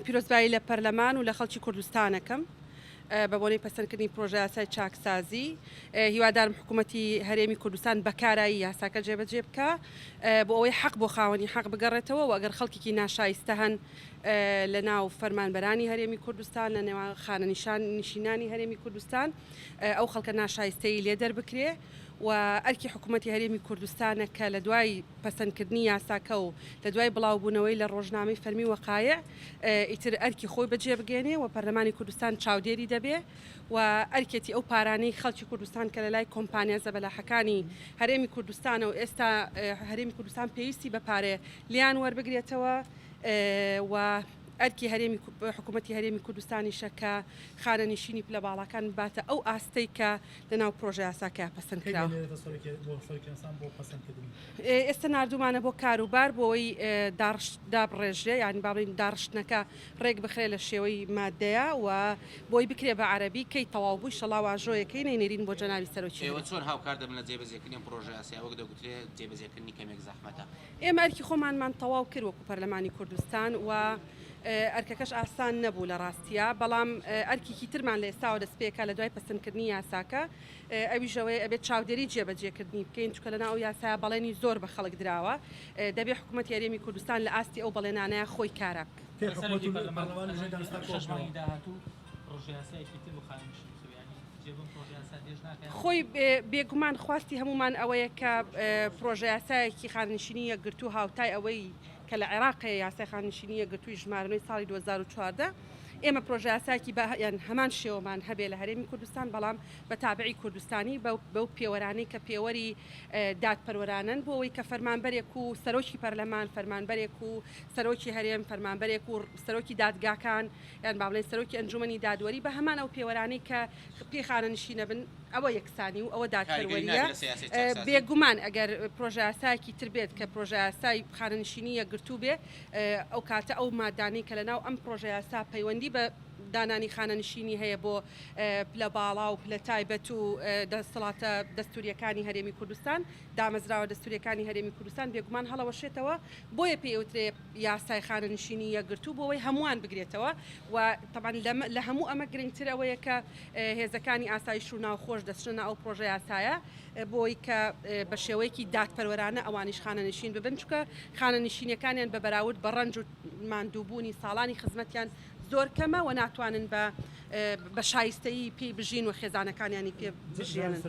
پیرۆزبایی لە پەرلەمان و لە خەڵکی کوردستانەکەم بە بۆنەی پەسەندکردنی پرۆژە یاسای چاکسازی هیوادارم حکوومەتی هەرێمی کوردستان بەکارایی یاساکە جێبەجێ بکە بۆ ئەوەی حەق بۆ خاوەنی حەق بگەڕێتەوە و ئەگەر خەڵکێکی ناشایستە هەن لە ناو فەرمانبەرانی هەرێمی کوردستان لە نێوان خانە نشینانی هەرێمی کوردستان ئەو خەڵکە ناشایستەی لێ دەربکرێ و ئەرکی حکوومەتی هەرێمی کوردستانە کە لە دوای پەسەندکردنی یاساکە و لە دوای بڵاوبوونەوەی لە ڕۆژنامەی فەرمی وەقایع ئیتر ئەرکی خۆی بەجێ بگێنێ و پەرلەمانی کوردستان چاودێری دەبێ و ئەرکێتی ئەو پارانەی خەڵکی کوردستان کە لە لای کۆمپانیا زەبەلاحەکانی هەرێمی کوردستانە و ئێستا هەرێمی کوردستان پێویستی بە پارێ لیان وەربگرێتەوە و ئەرکی هەرێمی حکوومەتی هەرێمی کوردستانی شەکە خانە نشینی پلە باڵەکان باتە ئەو ئاستەی کە لەناو پرۆژە یاساکە پەسەندکراوە. ئێستا نردومانە بۆ کاروبار بۆەوەی دابڕێژێ یانی باڵین داڕشتنەکە ڕێک بخرێ لە شێوەی مادەیە و بۆی بکرێ بە عەرەبی کەی تەواو بووی شەڵاواژۆیەکەی نەینێرین بۆ جەناوی سەرۆکی. ئێوە چۆن هاوکار دەبن لە جێبەجێکردنی پرۆژە یاسا وەک دەگوترێت جێبەجێکردنی کەمێک زەحمەتە؟ ئێمە ئەرکی خۆمانمان تەواو کرد وەکو پەرلەمانی کوردستان و ئەرکەکەش ئاسان نەبوو لە ڕاستیە بەڵام ئەرکێکی ترمان لە ئێستاوە دەست پێکە لە دوای پەسەندکردنی یاساکە ئەویژەوەی ئەبێت چاودێری جێبەجێکردنی بکەین چکە لەناو ئەو یاسایە بەڵێنی زۆر بە خەڵک درراوە دەبێت حکوومەتی هەرێمی کوردستان لە ئاستی ئەو بەڵێنانەیە خۆی کارە خۆی بێگومان خواستی هەمومان ئەوەیە کە پرۆژە یاسایەکی خانشینی یەکگرتو هاوتای ئەوەی کە لە عێراقی یاسای خانشینی یەکگرتووی ژمارنەوەی ساڵی 2014 ئێمە پرۆژە یاسایەکی یان هەمان شێوەمان هەبێ لە هەرێمی کوردستان بەڵام بە تابعی کوردستانی بەو پێوەرانەی کە پێوەری دادپەروەرانن بۆ ئەوەی کە فەرمانبەرێک و سەرۆکی پەرلەمان فەرمانبەرێک و سەرۆکی هەرێم فەرمانبەرێک و سەرۆکی دادگاکان یان با بڵێن سەرۆکی ئەنجومەنی دادوەری بە هەمان ئەو پێوەرانەی کە پێی خانە نشینە بن ئەوە یەکسانی و ئەوە دادپەروەریە بێگومان ئەگەر پرۆژە یاسایەکی تر بێت کە پرۆژە یاسای خانە نشینی یەکگرتوو بێ ئەو کاتە ئەو مادانەی کە لەناو ئەم پرۆژە یاسا پەیوەندی بە دانانی خانە نشینی هەیە بۆ پلە باڵا و پلە تایبەت و دەسەڵاتە دەستوریەکانی هەرێمی کوردستان دامەزراوە دەستوریەکانی هەرێمی کوردستان بێگومان هەڵەوەشێتەوە بۆیە پێوترێ یاسای خانە نشینی یەکگرتوو بۆەوەی هەمووان بگرێتەوە و تەبان لە هەموو ئەمە گرنگتر ئەوەیە کە هێزەکانی ئاسایش و ناوخۆش دەچنە ئەو پرۆژە یاسایە بۆی کە بە شێوەیەکی دادپەروەرانە ئەوانیش خانە نشین ببن چکە خانە نشینەکانیان بە بەراورد بە ڕەنج و ماندووبوونی ساڵانی خزمەتیان زۆر کەمە و ناتوانن بە شایستەیی پێی بژین و خێزانەکانیانی پێ بژێنن.